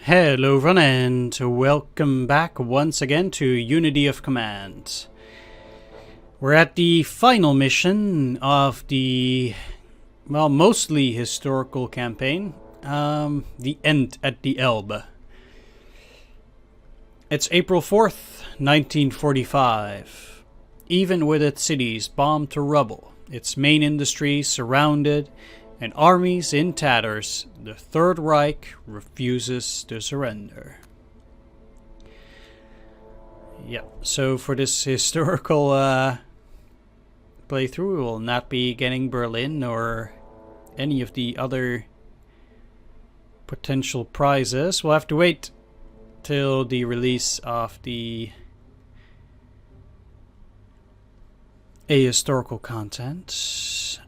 Hello everyone and welcome back once again to Unity of Command. We're at the final mission of the, well, mostly historical campaign, the end at the Elbe. It's April 4th, 1945. Even with its cities bombed to rubble, its main industries surrounded, and armies in tatters, the Thrid Reich refuses to surrender. Yeah, so for this historical playthrough, we will not be getting Berlin or any of the other potential prizes. We'll have to wait till the release of the ahistorical content.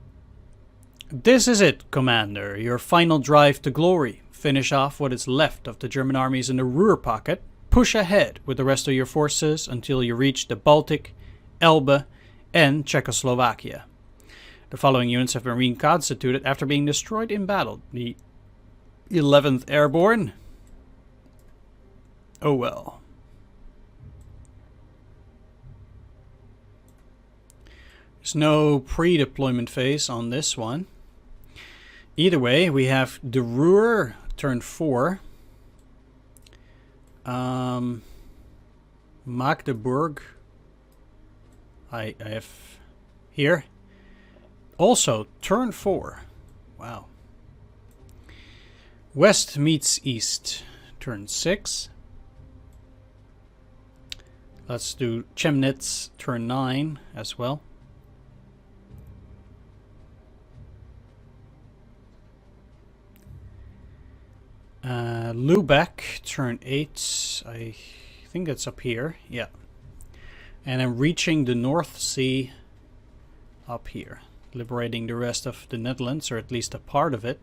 This is it, Commander. Your final drive to glory. Finish off what is left of the German armies in the Ruhr pocket. Push ahead with the rest of your forces until you reach the Baltic, Elbe, and Czechoslovakia. The following units have been reconstituted after being destroyed in battle. The 11th Airborne. Oh well. There's no pre-deployment phase on this one. Either way, we have the Ruhr, turn 4. Magdeburg, I have here. Also, turn 4. Wow. West meets East, turn 6. Let's do Chemnitz, turn 9 as well. Lubeck, turn 8. I think that's up here. Yeah. And then reaching the North Sea up here. Liberating the rest of the Netherlands, or at least a part of it.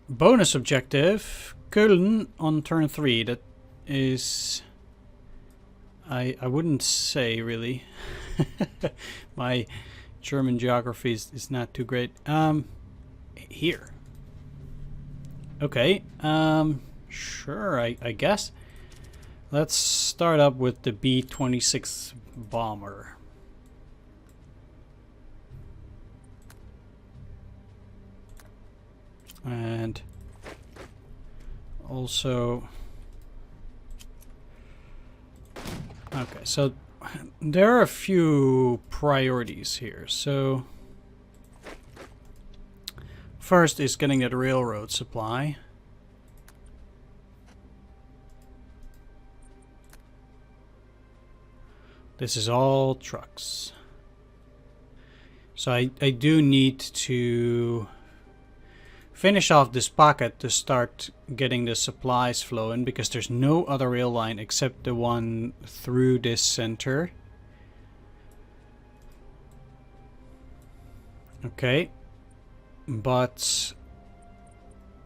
Bonus objective, Köln on turn 3. That is... I wouldn't say, really. My German geography is not too great. Here. Okay. Sure, I guess. Let's start up with the B-26 bomber. And also... Okay, so there are a few priorities here. So first is getting that railroad supply. This is all trucks. So I do need to finish off this pocket to start getting the supplies flowing, because there's no other rail line except the one through this center. Okay, but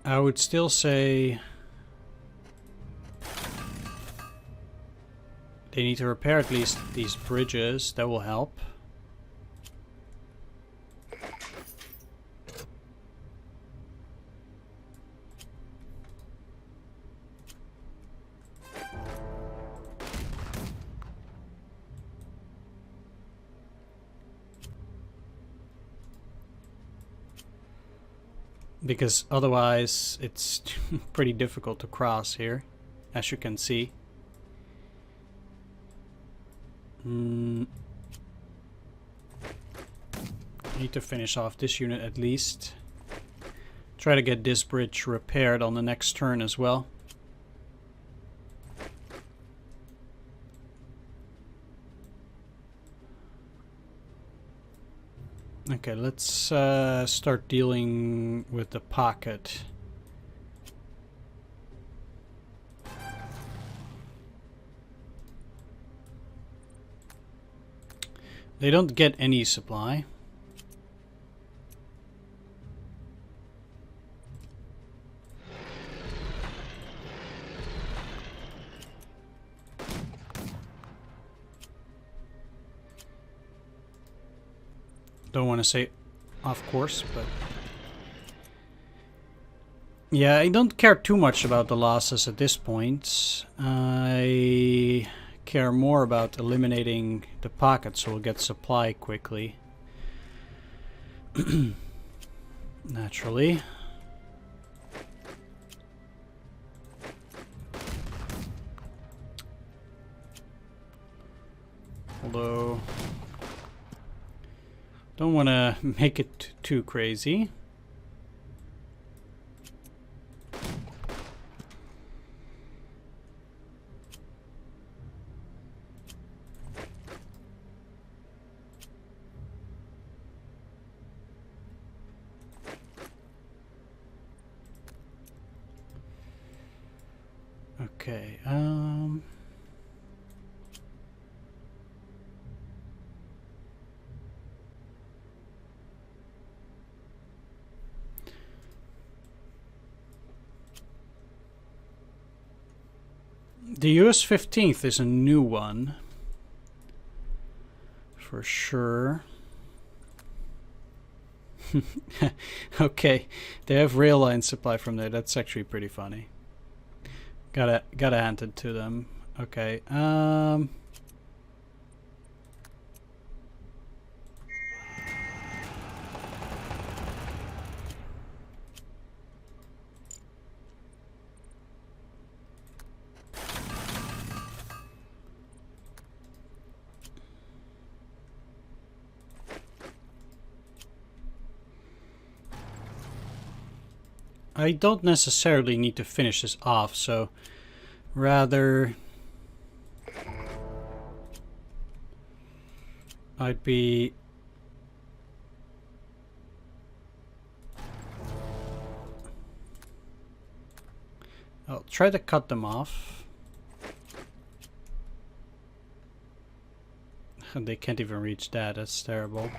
I would still say they need to repair at least these bridges. That will help. Because otherwise it's pretty difficult to cross here, as you can see. Need to finish off this unit at least. Try to get this bridge repaired on the next turn as well. Okay, let's start dealing with the pocket. They don't get any supply. Don't want to say of course, but... Yeah, I don't care too much about the losses at this point. I care more about eliminating the pocket so we'll get supply quickly. Naturally. Although... don't want to make it too crazy. Okay, the US 15th is a new one. For sure. Okay, they have rail line supply from there. That's actually pretty funny. Gotta hand it to them. Okay, I don't necessarily need to finish this off, so rather I'd be... I'll try to cut them off. They can't even reach that, that's terrible.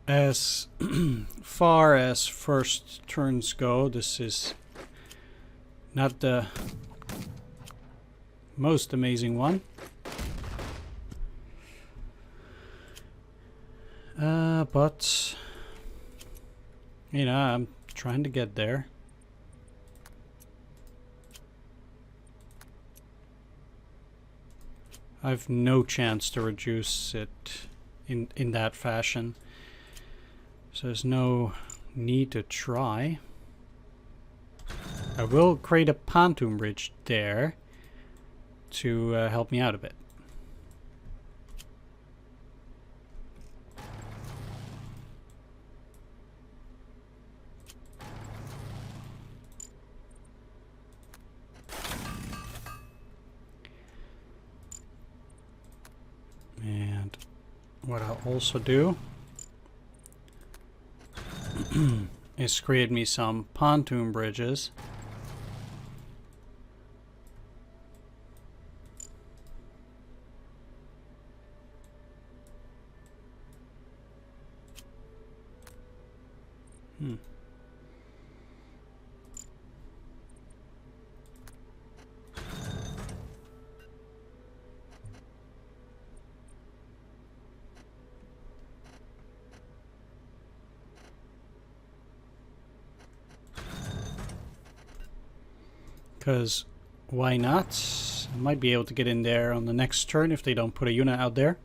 As far as first turns go, this is not the most amazing one. But you know, I'm trying to get there. I've no chance to reduce it in that fashion. So there's no need to try. I will create a pontoon bridge there to help me out a bit. And what I'll also do is create me some pontoon bridges. Because why not? I might be able to get in there on the next turn if they don't put a unit out there.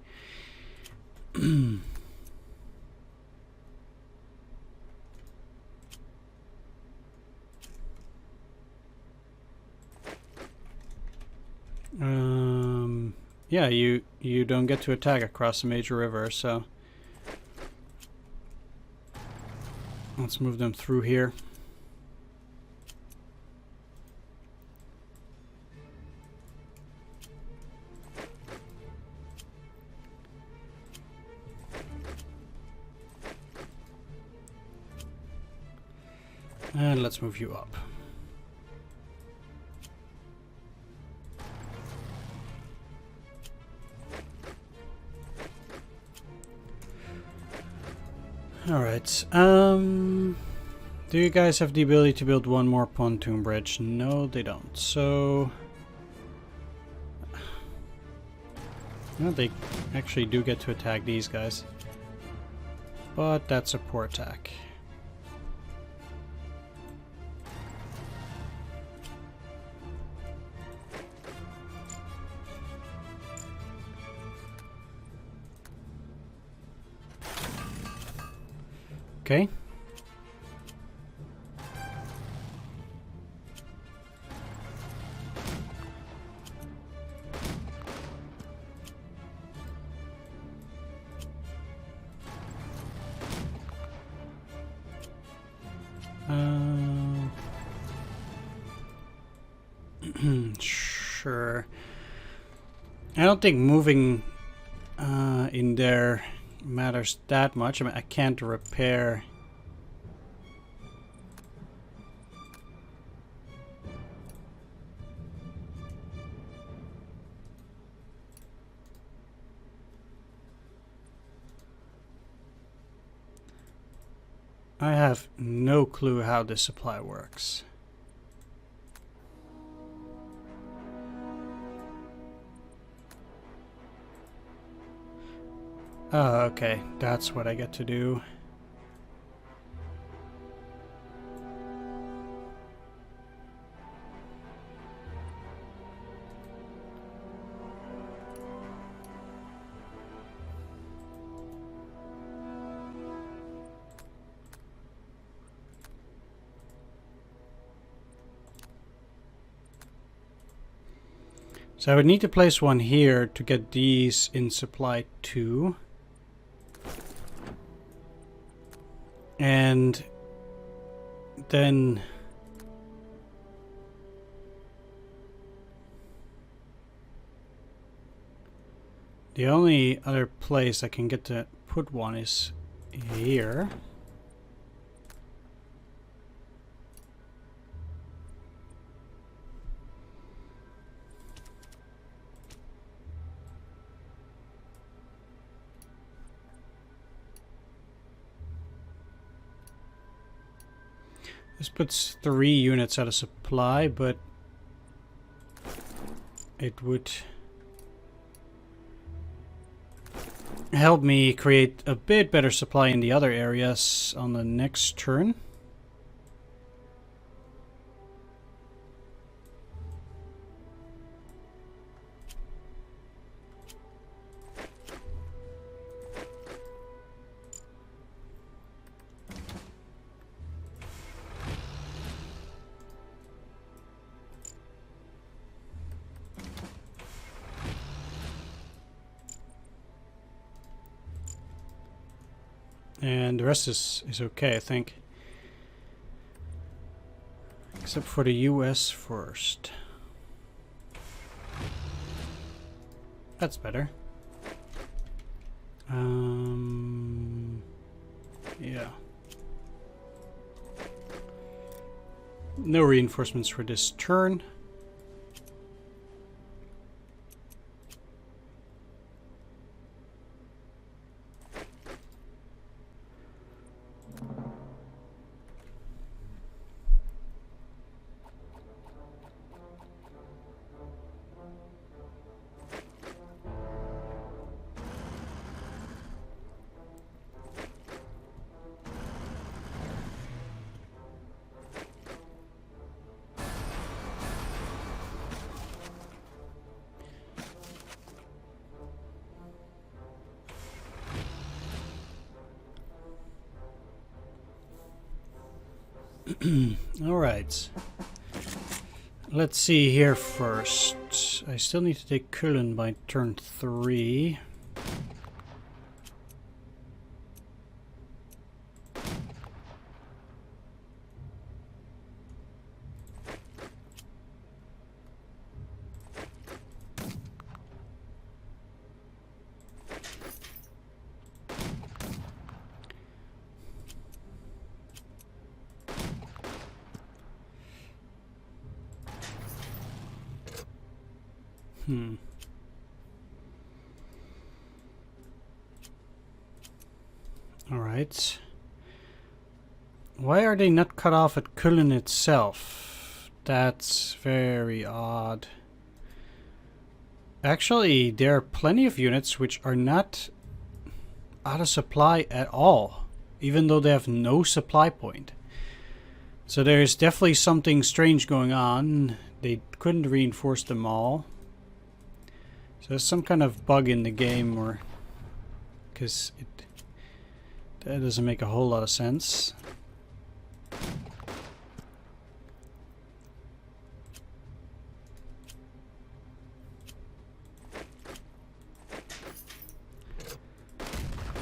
Yeah, you don't get to attack across a major river, so let's move them through here. And let's move you up. Alright, do you guys have the ability to build one more pontoon bridge? No, they don't. So... no, they actually do get to attack these guys. But that's a poor attack. Okay. Sure. I don't think moving in there matters that much. I mean, I can't repair. I have no clue how this supply works. Oh, okay. That's what I get to do. So I would need to place one here to get these in supply too. And then the only other place I can get to put one is here. This puts 3 units out of supply, but it would help me create a bit better supply in the other areas on the next turn. And the rest is okay, I think. Except for the US first. That's better. Yeah. No reinforcements for this turn. All right. Let's see here first. I still need to take Kulin by turn 3. Alright. Why are they not cut off at Kulin itself? That's very odd. Actually, there are plenty of units which are not out of supply at all, even though they have no supply point. So there's definitely something strange going on. They couldn't reinforce them all. So there's some kind of bug in the game, or because that doesn't make a whole lot of sense.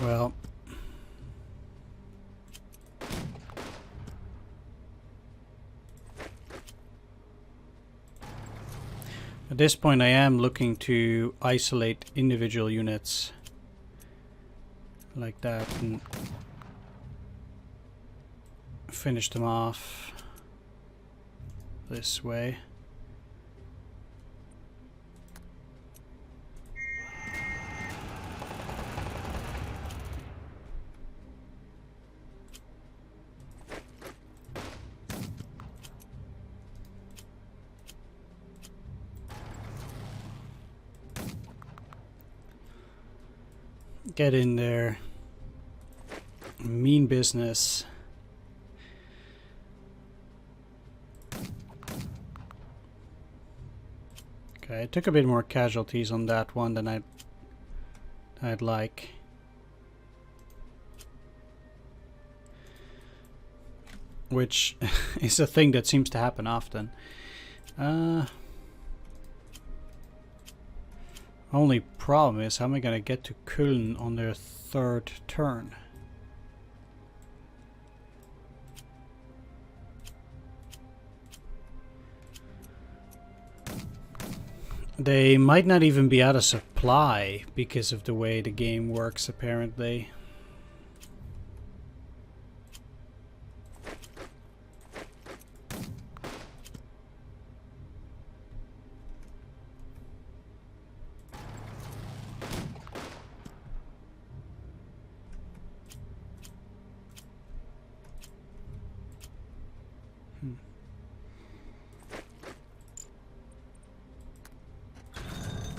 Well, at this point I am looking to isolate individual units like that and finish them off this way. Get in there. Mean business. Okay, I took a bit more casualties on that one than I'd like. Which is a thing that seems to happen often. Only problem is, how am I gonna get to Köln on their third turn? They might not even be out of supply because of the way the game works, apparently.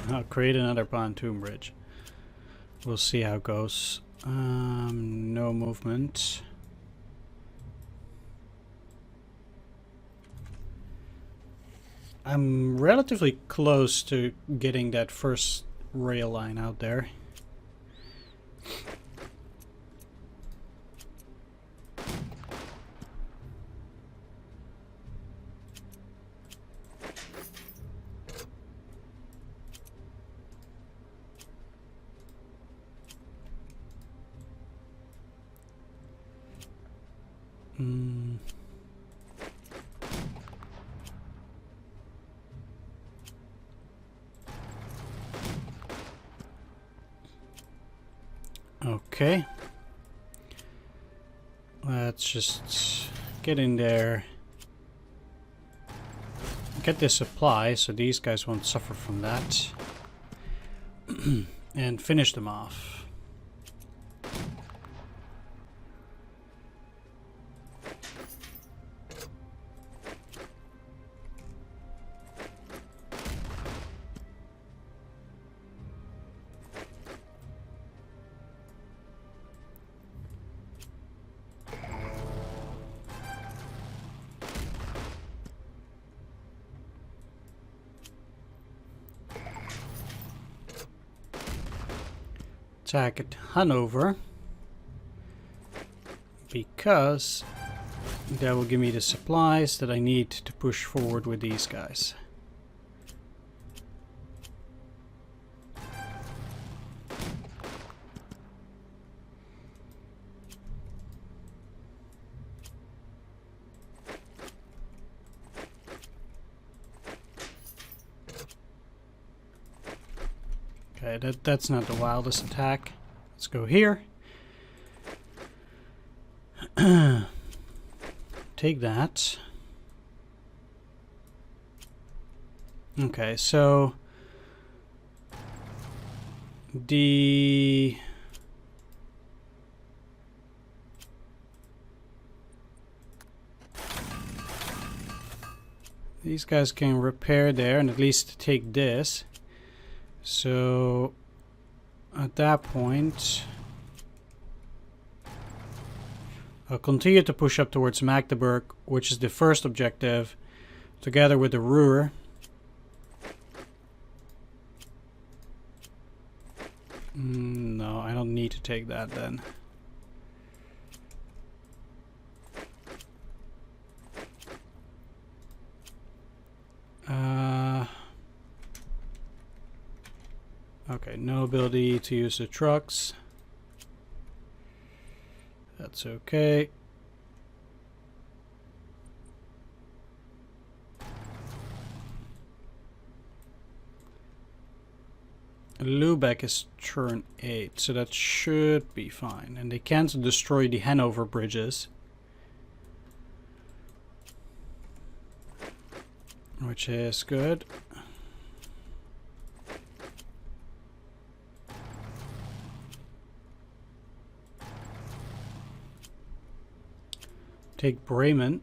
I'll create another pontoon bridge. We'll see how it goes. No movement. I'm relatively close to getting that first rail line out there. Okay. Let's just get in there. Get this supply so these guys won't suffer from that. And finish them off. Attack at Hanover, because that will give me the supplies that I need to push forward with these guys. Okay, that's not the wildest attack. Let's go here. Take that. Okay, so The these guys can repair there and at least take this. So at that point, I'll continue to push up towards Magdeburg, which is the first objective, together with the Ruhr. No, I don't need to take that then. Okay, no ability to use the trucks. That's okay. Lubeck is turn 8, so that should be fine. And they can't destroy the Hanover bridges, which is good. Take Bremen.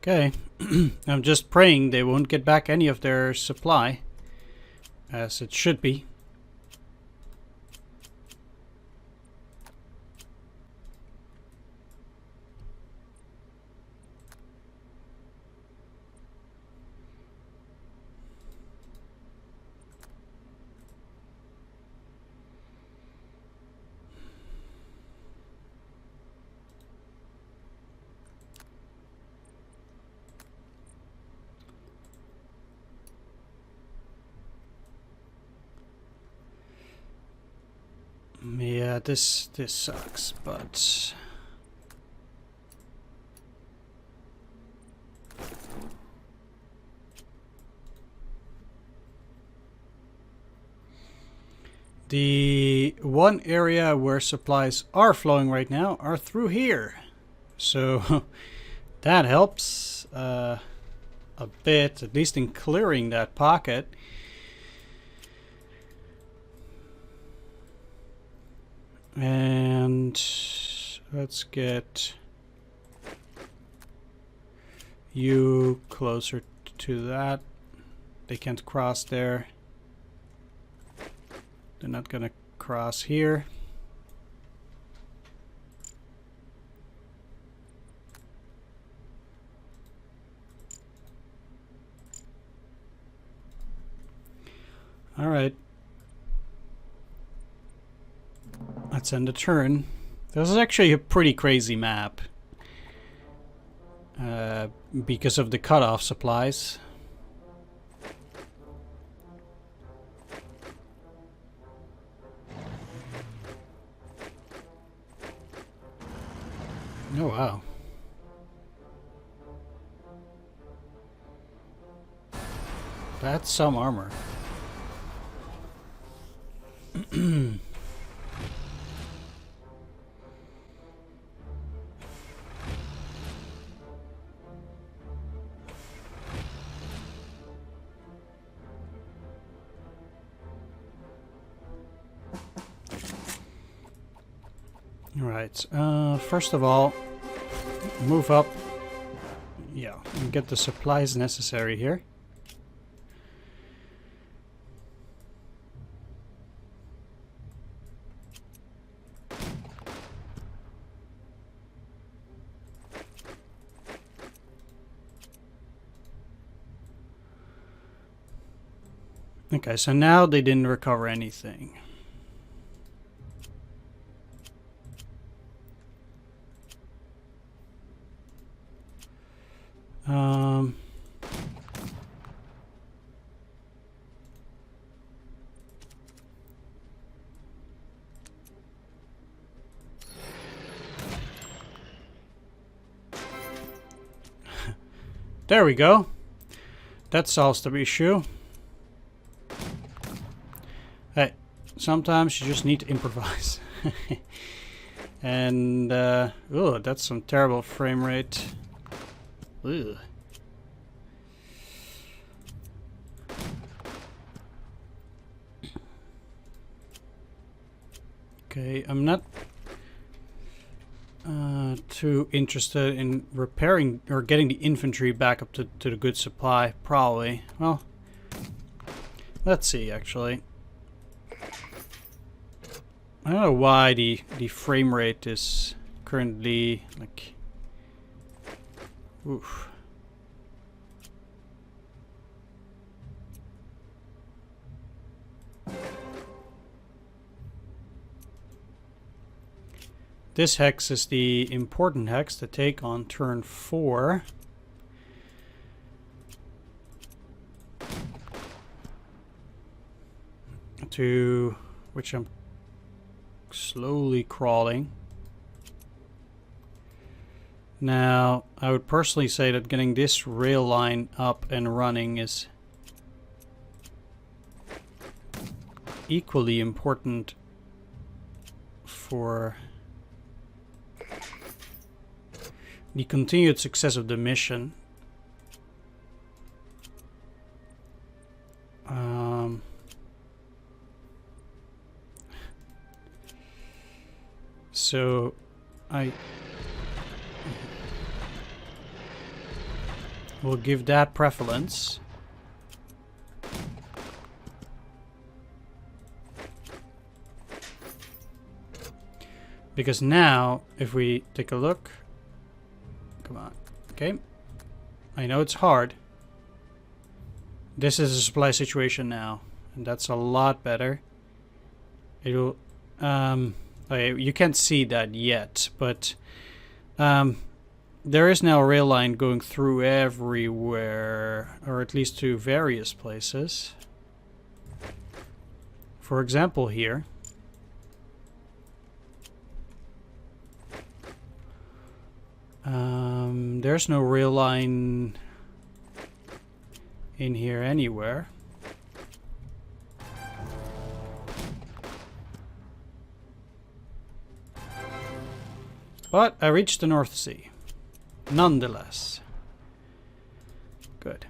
Okay, I'm just praying they won't get back any of their supply, as it should be. Yeah, this sucks, but the one area where supplies are flowing right now are through here, so that helps a bit, at least in clearing that pocket. And let's get you closer to that. They can't cross there. They're not gonna cross here. All right. Let's end a turn. This is actually a pretty crazy map. Because of the cutoff supplies. Oh wow. That's some armor. Alright, first of all, move up, yeah, and get the supplies necessary here. Okay, so now they didn't recover anything. There we go. That solves the issue. Hey, sometimes you just need to improvise. And, oh, that's some terrible frame rate. Ugh. Okay, I'm not too interested in repairing or getting the infantry back up to the good supply, probably. Well, let's see, actually. I don't know why the frame rate is currently, like... Oof. This hex is the important hex to take on turn 4. To which I'm slowly crawling. Now, I would personally say that getting this rail line up and running is equally important for the continued success of the mission. So I will give that preference. Because now, if we take a look, come on, okay, I know it's hard. This is a supply situation now, and that's a lot better. It'll, okay, you can't see that yet, but there is now a rail line going through everywhere, or at least to various places. For example, here. There's no rail line in here anywhere. But I reached the North Sea, nonetheless. Good.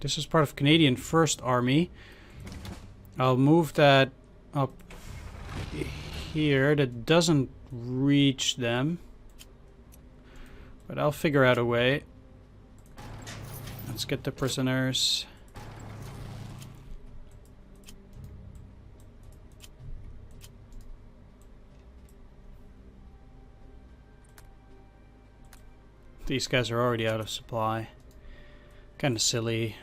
This is part of Canadian 1st Army. I'll move that up here. That doesn't reach them, but I'll figure out a way. Let's get the prisoners. These guys are already out of supply. Kind of silly.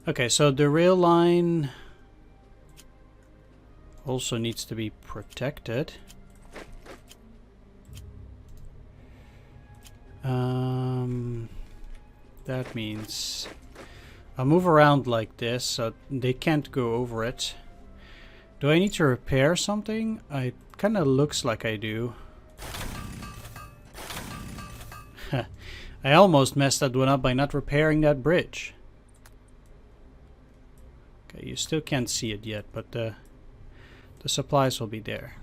Okay, so the rail line also needs to be protected. That means I'll move around like this so they can't go over it. Do I need to repair something? It kind of looks like I do. I almost messed that one up by not repairing that bridge. Okay, you still can't see it yet, but the supplies will be there.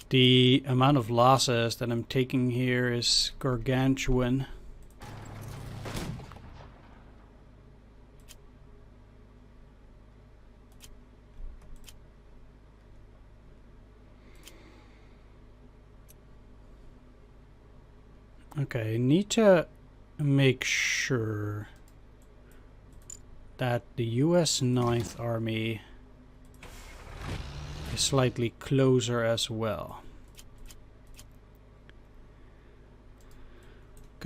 The amount of losses that I'm taking here is gargantuan. Okay, I need to make sure that the US 9th Army is slightly closer as well.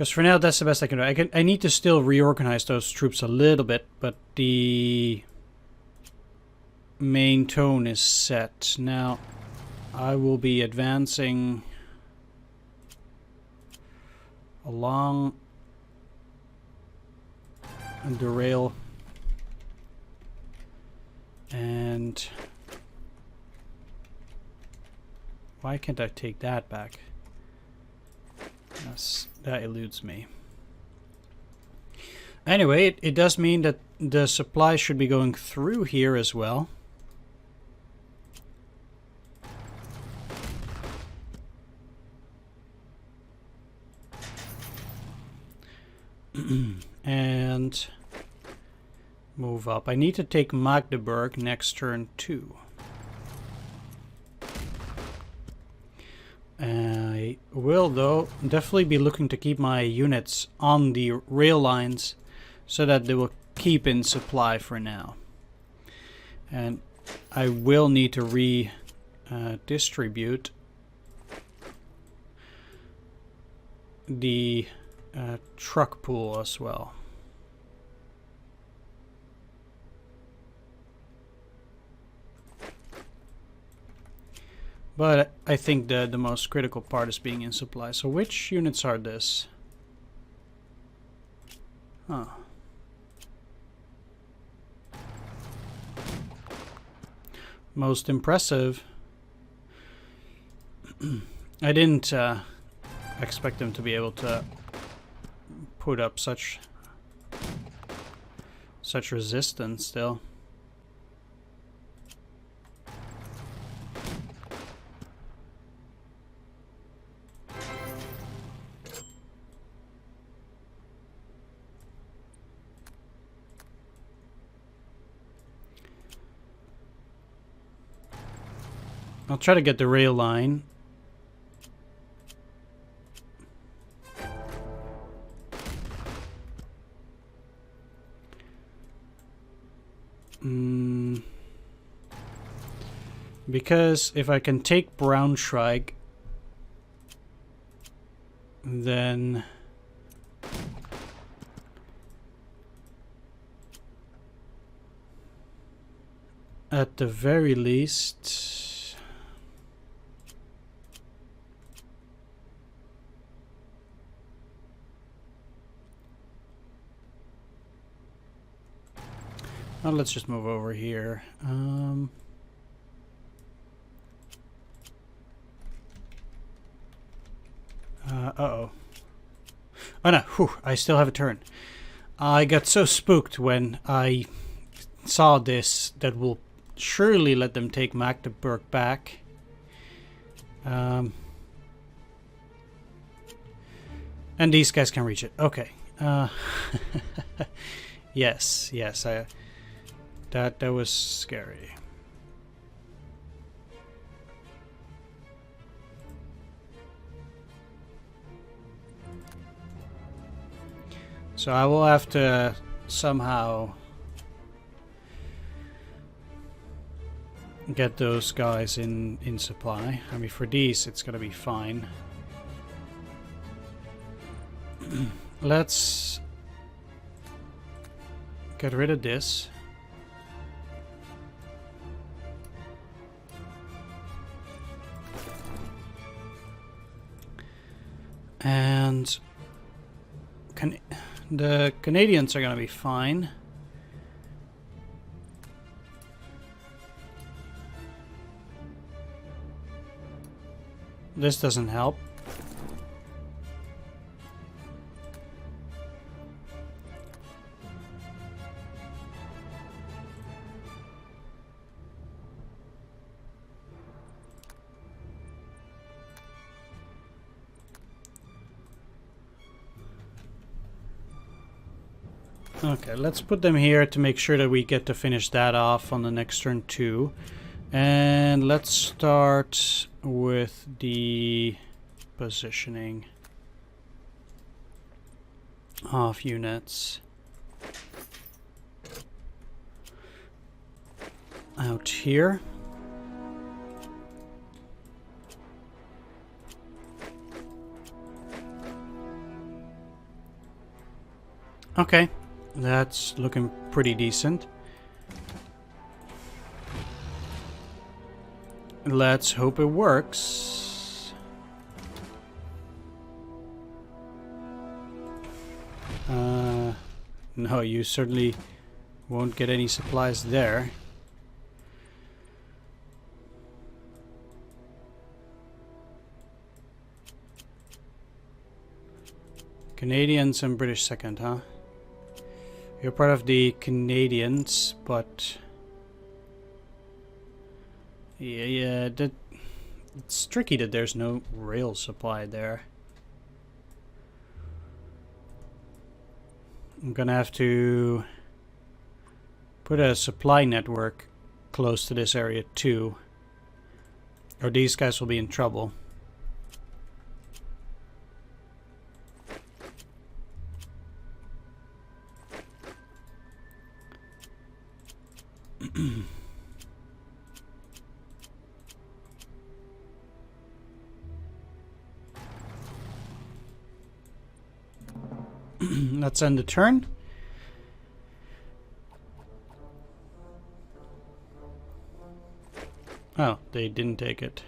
Because for now, that's the best I can do. I need to still reorganize those troops a little bit, but the main tone is set. Now, I will be advancing along the rail, and why can't I take that back? That eludes me. Anyway, it does mean that the supply should be going through here as well. And move up. I need to take Magdeburg next turn too. I will, though, definitely be looking to keep my units on the rail lines so that they will keep in supply for now. And I will need to redistribute the truck pool as well. But I think the most critical part is being in supply. So which units are this? Huh. Most impressive. I didn't expect them to be able to put up such resistance still. I'll try to get the rail line. Because if I can take Braunschweig, then at the very least well, let's just move over here. Uh-oh. Oh no, whew, I still have a turn. I got so spooked when I saw this that will surely let them take Magdeburg back. And these guys can reach it. Okay. Yes, that was scary. So I will have to somehow get those guys in supply. I mean, for these, it's gonna be fine. Let's get rid of this. And the Canadians are gonna be fine. This doesn't help. Okay, let's put them here to make sure that we get to finish that off on the next turn too. And let's start with the positioning of units out here. Okay, that's looking pretty decent. Let's hope it works. No, you certainly won't get any supplies there. Canadians and British second, huh? You're part of the Canadians, but yeah, it's tricky that there's no rail supply there. I'm gonna have to put a supply network close to this area too, or these guys will be in trouble. Let's end the turn. Oh, they didn't take it.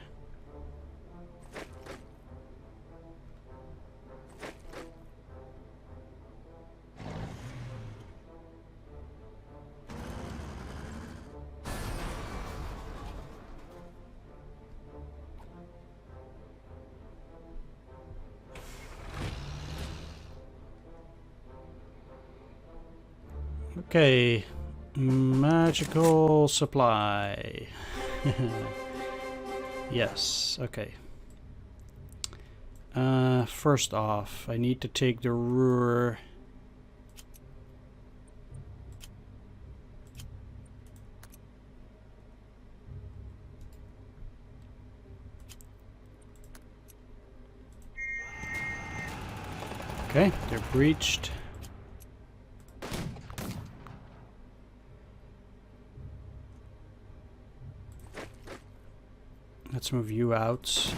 Okay, magical supply. Yes, okay. First off, I need to take the Ruhr. Okay, they're breached. Let's move you out.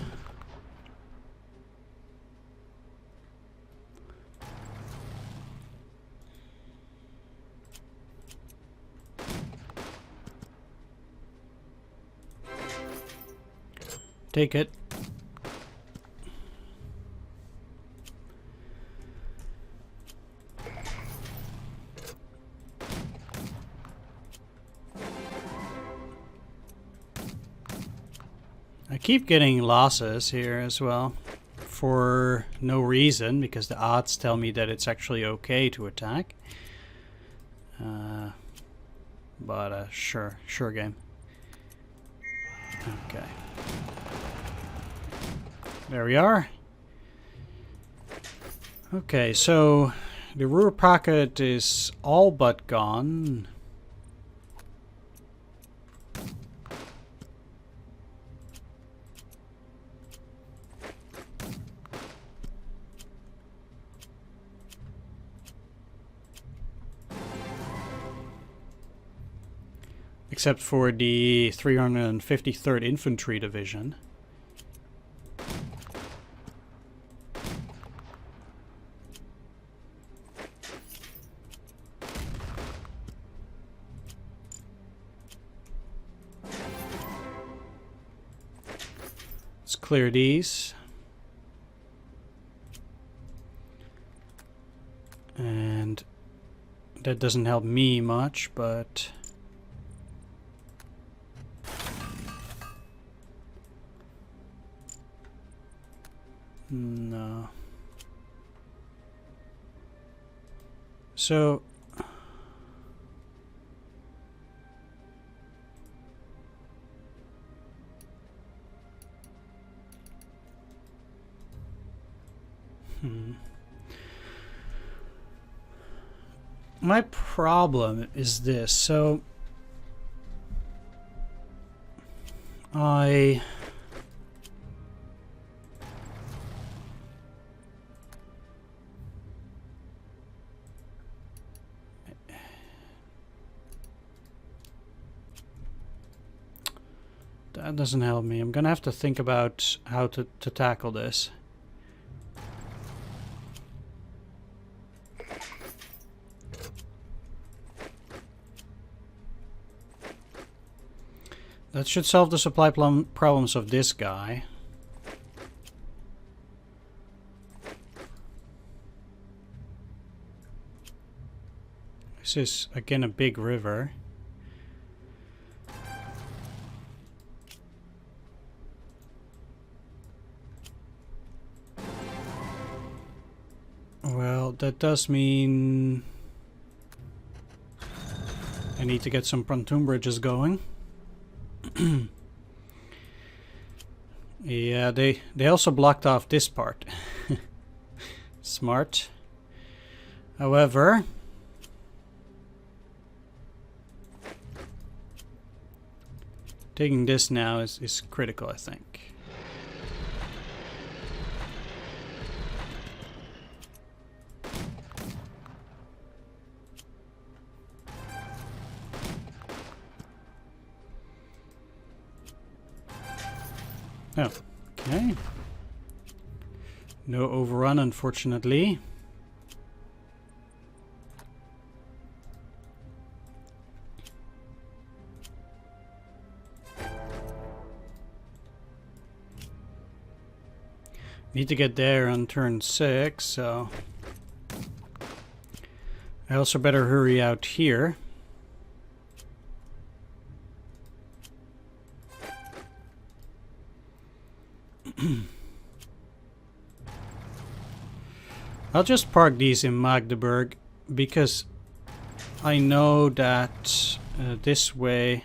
Take it. I keep getting losses here as well for no reason, because the odds tell me that it's actually okay to attack. But sure game. Okay. There we are. Okay, so the Ruhr pocket is all but gone. Except for the 353rd Infantry Division. Let's clear these. And that doesn't help me much, but no. So my problem is this. So that doesn't help me. I'm gonna have to think about how to tackle this. That should solve the supply problems of this guy. This is again a big river. Well, that does mean I need to get some pontoon bridges going. Yeah, they also blocked off this part. Smart. However, taking this now is critical, I think. Oh, okay. No overrun, unfortunately. Need to get there on turn 6, so I also better hurry out here. I'll just park these in Magdeburg because I know that this way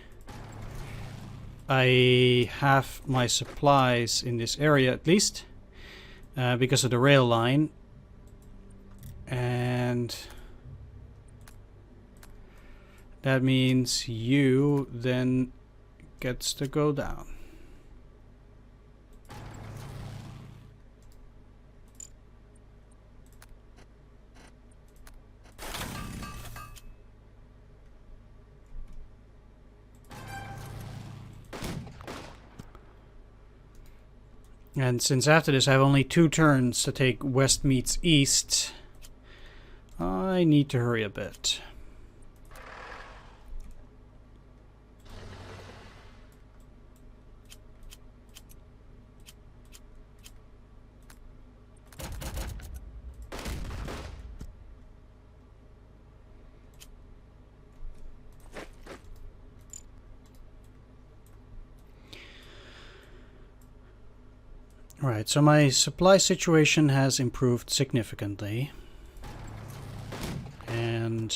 I have my supplies in this area at least because of the rail line, and that means you then gets to go down. And since after this I have only 2 turns to take west meets east, I need to hurry a bit. Right, so my supply situation has improved significantly. And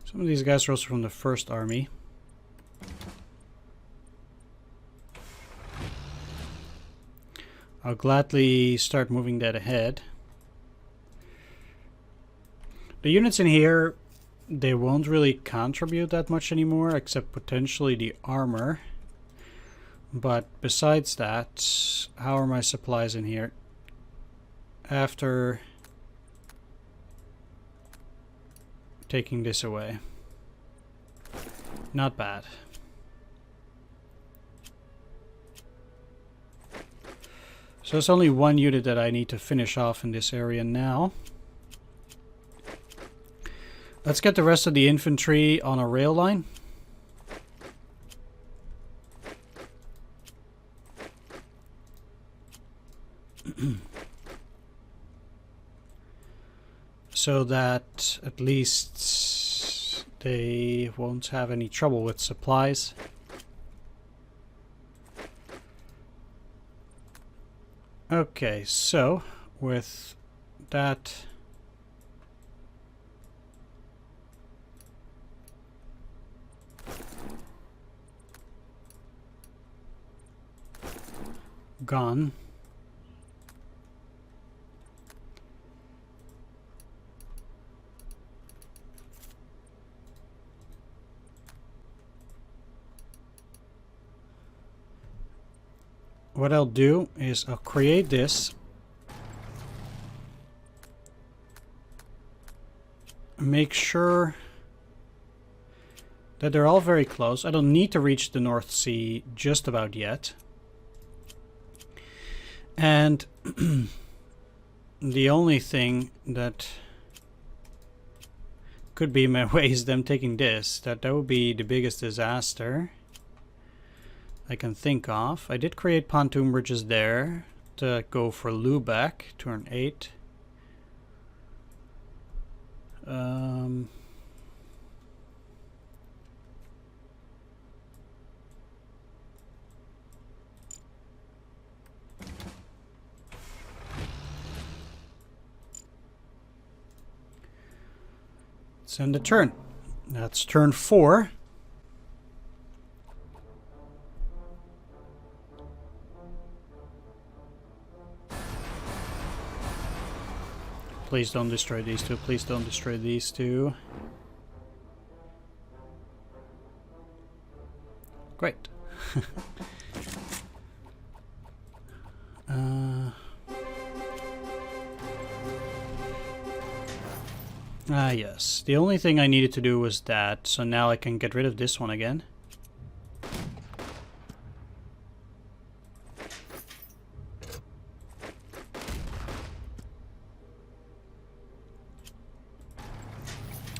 some of these guys are also from the first army. I'll gladly start moving that ahead. The units in here, they won't really contribute that much anymore, except potentially the armor. But besides that, how are my supplies in here? After taking this away. Not bad. So there's only 1 unit that I need to finish off in this area now. Let's get the rest of the infantry on a rail line. So that at least they won't have any trouble with supplies. Okay, so with that gone, what I'll do is I'll create this, make sure that they're all very close. I don't need to reach the North Sea just about yet. And the only thing that could be in my way is them taking this. That would be the biggest disaster I can think of. I did create pontoon bridges there to go for Lubeck, turn 8. Send a turn. That's turn 4. Please don't destroy these two. Please don't destroy these two. Great. Yes. The only thing I needed to do was that, so now I can get rid of this one again.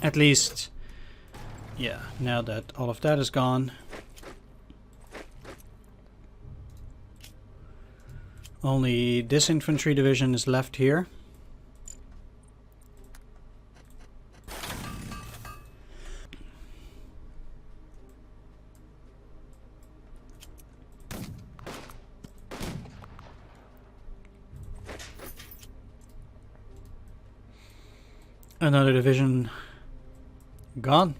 At least, yeah, now that all of that is gone. Only this infantry division is left here. Another division gone.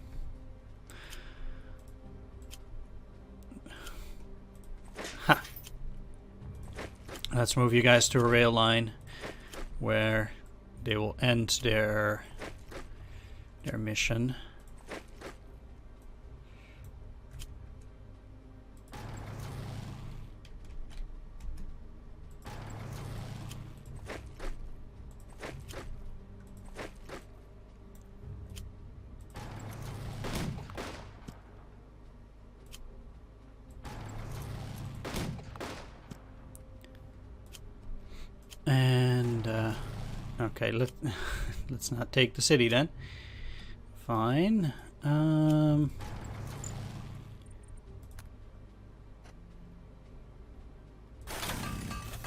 Ha. Let's move you guys to a rail line where they will end their mission. Okay, let's not take the city then. Fine.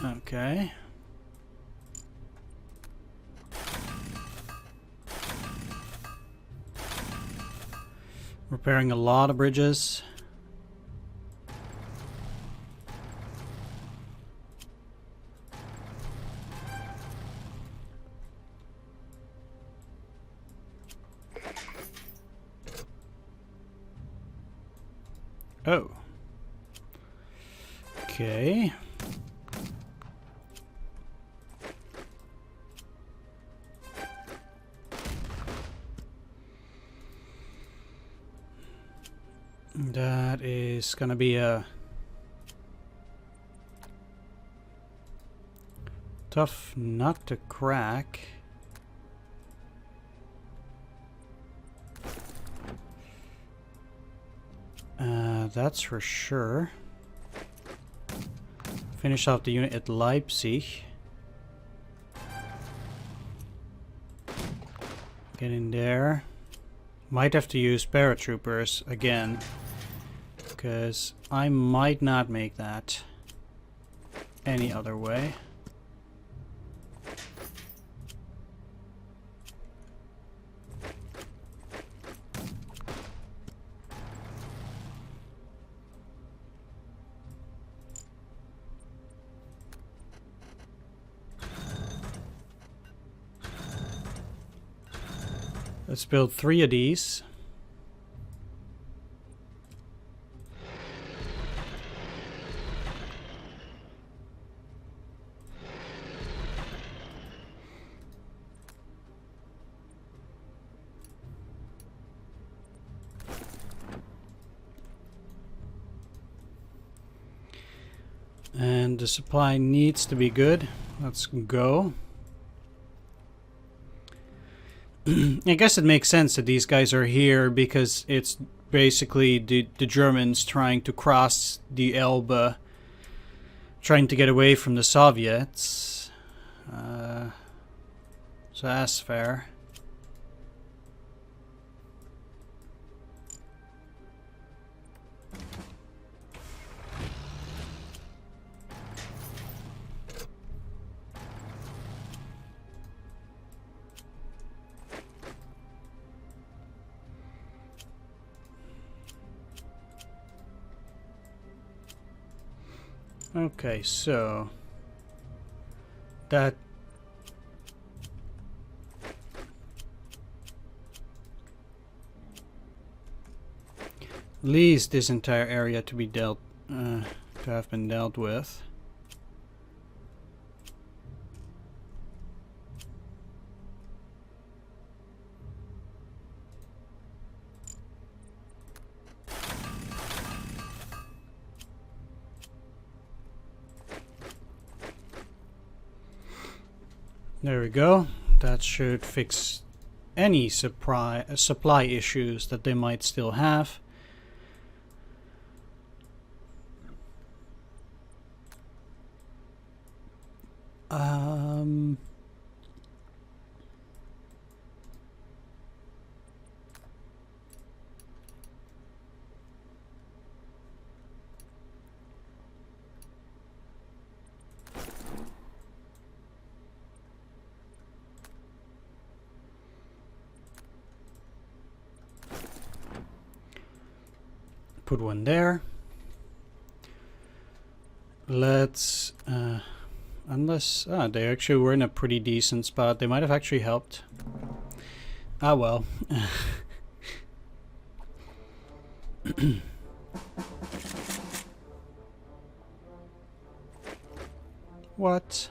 Okay. Repairing a lot of bridges. Oh. Okay. That is gonna be a tough nut to crack. That's for sure. Finish off the unit at Leipzig. Get in there. Might have to use paratroopers again, because I might not make that any other way. Let's build 3 of these. And the supply needs to be good. Let's go. I guess it makes sense that these guys are here because it's basically the Germans trying to cross the Elbe, trying to get away from the Soviets. So that's fair. Okay, so that leaves this entire area to be to have been dealt with. There we go. That should fix any supply issues that they might still have. Put one there. Let's unless they actually were in a pretty decent spot. They might have actually helped. Ah well. What?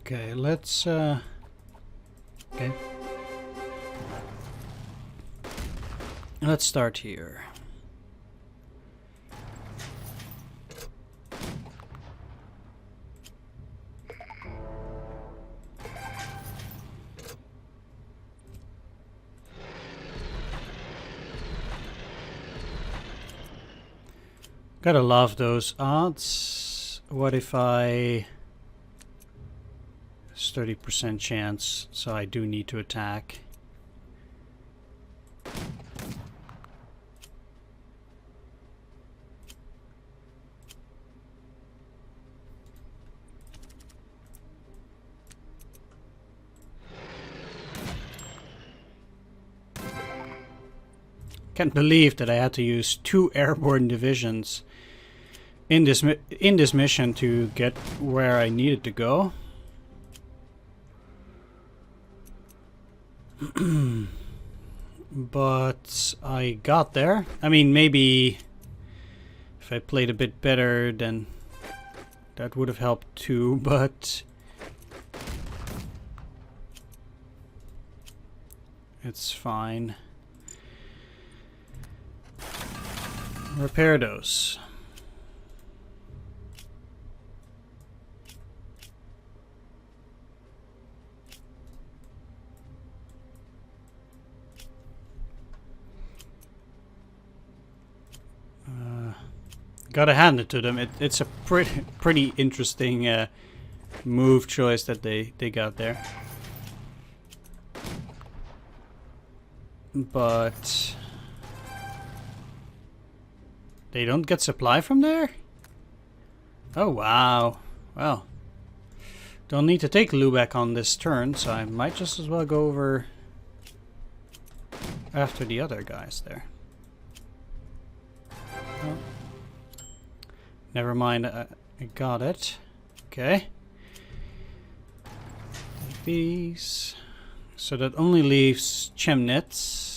Okay, let's okay. Let's start here. Gotta love those odds. What if I... 30% chance, so I do need to attack. Can't believe that I had to use 2 airborne divisions in this mission to get where I needed to go. But I got there. I mean, maybe if I played a bit better, then that would have helped too, but it's fine. Repair those. Gotta hand it to them. It's a pretty interesting move choice that they got there. But they don't get supply from there? Oh wow. Well, don't need to take Lubeck on this turn, so I might just as well go over after the other guys there. Oh. Never mind, I got it. Okay. Take these. So that only leaves Chemnitz.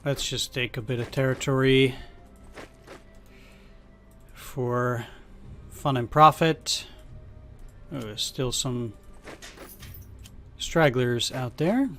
Let's just take a bit of territory for fun and profit. Oh, there's still some stragglers out there.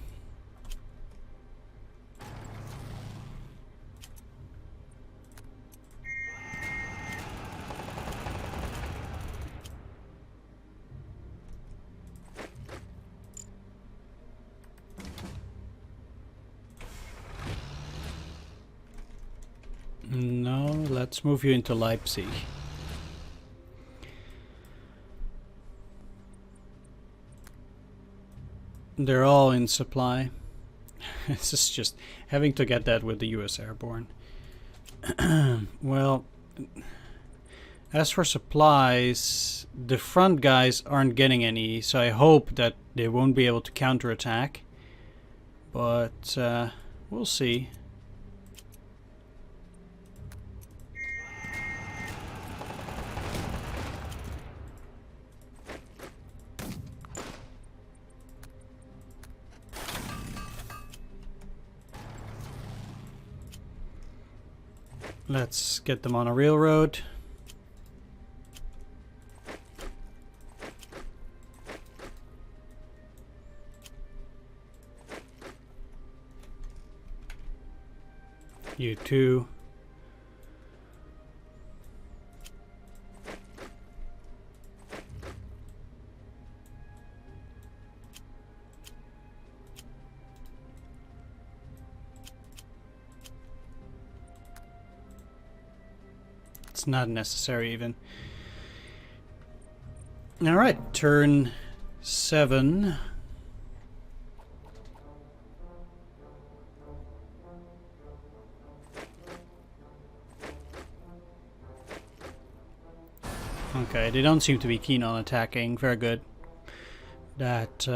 No, let's move you into Leipzig. They're all in supply. This is just having to get that with the US Airborne. Well, as for supplies, the front guys aren't getting any, so I hope that they won't be able to counterattack. But we'll see. Let's get them on a railroad. You too. It's not necessary even. All right, turn 7. Okay, they don't seem to be keen on attacking. Very good. That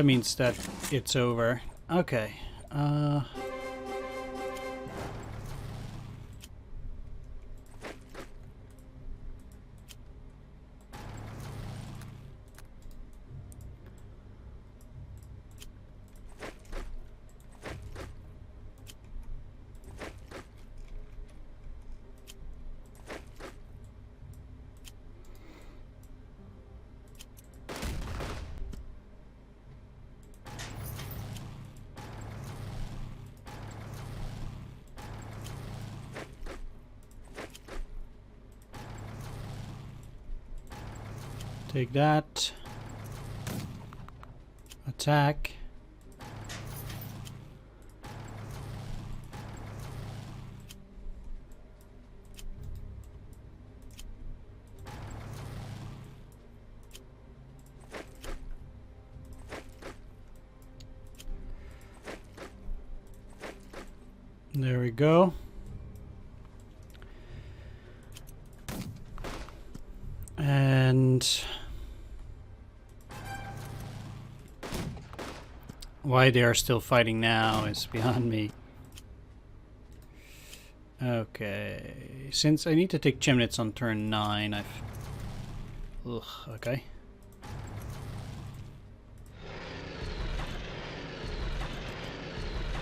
means that it's over. Okay. Take that. Attack. There we go. And why they are still fighting now is beyond me. Okay, since I need to take Chemnitz on turn 9, I've... Ugh, okay.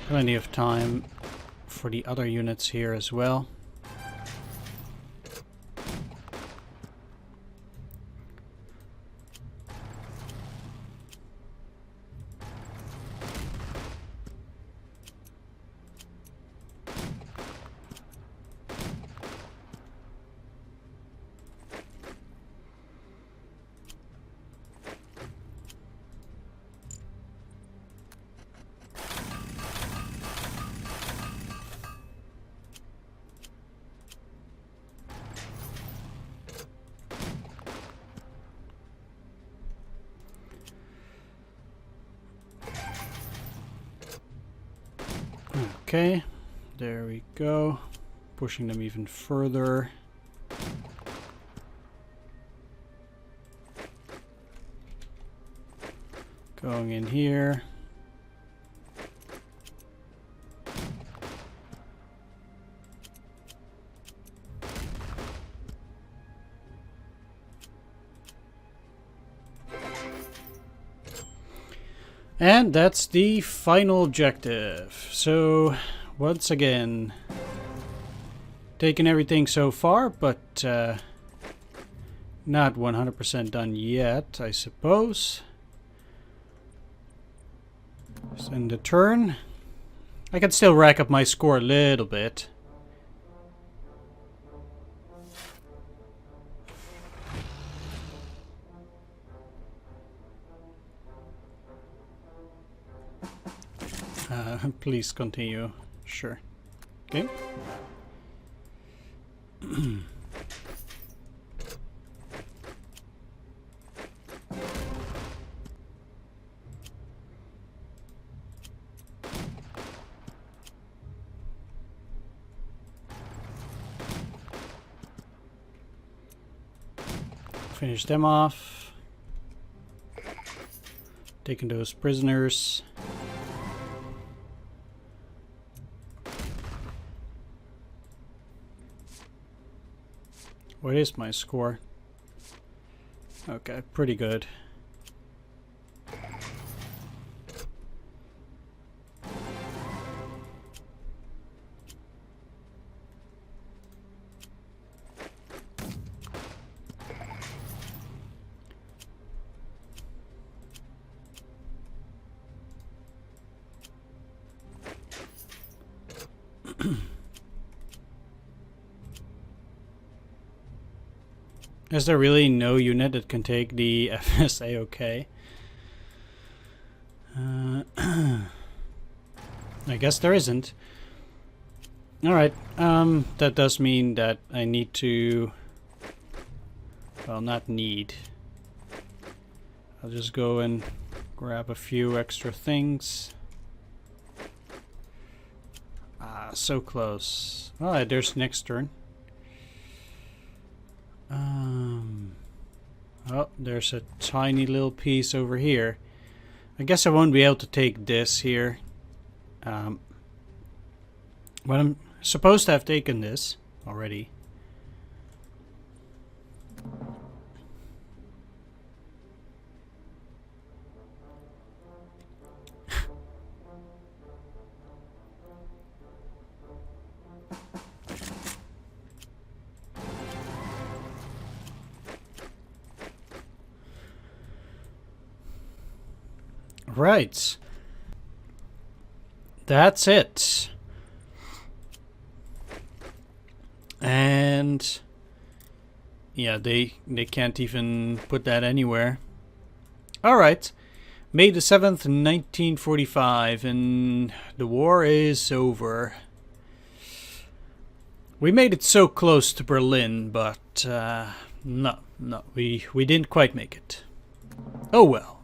Plenty of time for the other units here as well. Okay, there we go. Pushing them even further. Going in here. And that's the final objective. So once again, taking everything so far, but not 100% done yet, I suppose. Send a turn. I can still rack up my score a little bit. Please continue. Sure. Okay. Finish them off. Taking those prisoners. What is my score? Okay, pretty good. Is there really no unit that can take the FSA okay? I guess there isn't. Alright, that does mean that I need to... Well, not need. I'll just go and grab a few extra things. Ah, so close. Oh, there's next turn. Oh, there's a tiny little piece over here. I guess I won't be able to take this here. But I'm supposed to have taken this already. Right. That's it. And yeah, they can't even put that anywhere. Alright. May the 7th, 1945, and the war is over. We made it so close to Berlin, but no, we didn't quite make it. Oh well.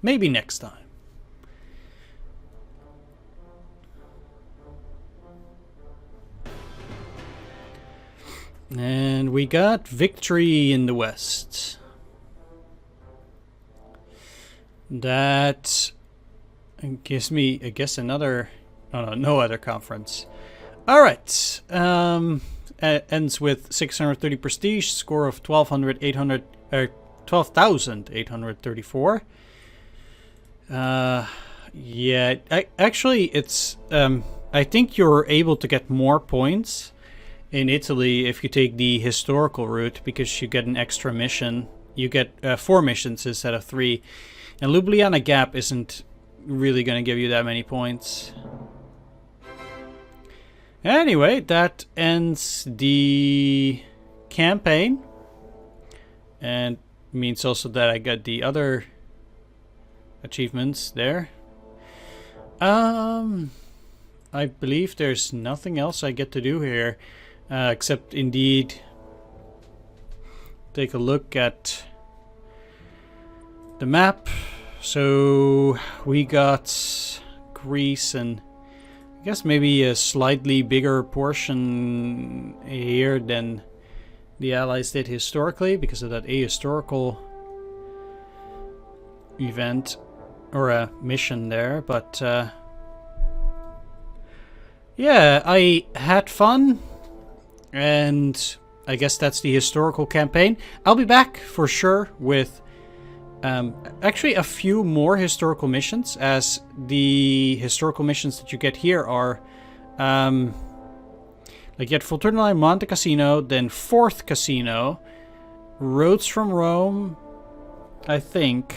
Maybe next time. And we got victory in the West. That gives me, I guess, another... Oh no, no other conference. Alright. Ends with 630 prestige, score of 12,834. Yeah, actually it's I think you're able to get more points in Italy if you take the historical route, because you get an extra mission. You get 4 missions instead of 3, and Ljubljana Gap isn't really gonna give you that many points. Anyway, that ends the campaign, and means also that I got the other achievements there. I believe there's nothing else I get to do here, except indeed take a look at the map. So we got Greece and I guess maybe a slightly bigger portion here than the Allies did historically because of that ahistorical event or a mission there, but yeah, I had fun, and I guess that's the historical campaign. I'll be back for sure with actually a few more historical missions, as the historical missions that you get here are Like you had Volturno, Monte Cassino, then 4th Casino, Roads from Rome, I think,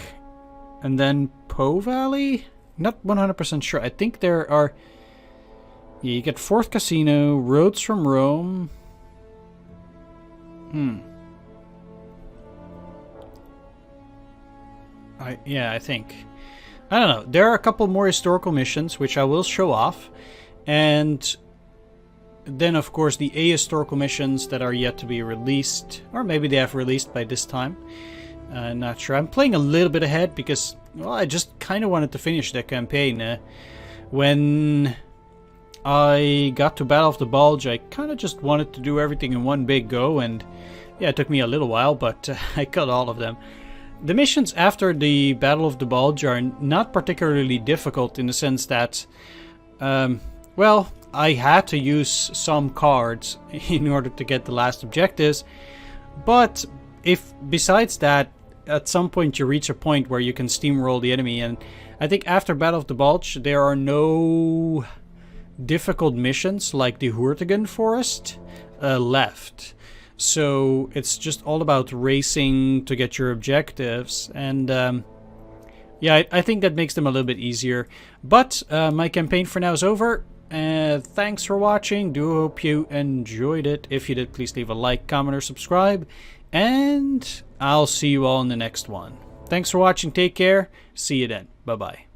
and then Po Valley? Not 100% sure. I think there are... Yeah, you get 4th Casino, Roads from Rome. I think. I don't know. There are a couple more historical missions, which I will show off. And then, of course, the ahistorical missions that are yet to be released. Or maybe they have released by this time. Not sure. I'm playing a little bit ahead because, well, I just kind of wanted to finish the campaign. When I got to Battle of the Bulge, I kind of just wanted to do everything in one big go. And yeah, it took me a little while, but I got all of them. The missions after the Battle of the Bulge are not particularly difficult in the sense that, well, I had to use some cards in order to get the last objectives, but if besides that, at some point you reach a point where you can steamroll the enemy, and I think after Battle of the Bulge there are no difficult missions like the Hurtigan Forest left. So it's just all about racing to get your objectives, and yeah, I think that makes them a little bit easier. But my campaign for now is over. Thanks for watching. Do hope you enjoyed it. If you did, please leave a like, comment, or subscribe. And I'll see you all in the next one. Thanks for watching. Take care. See you then. Bye-bye.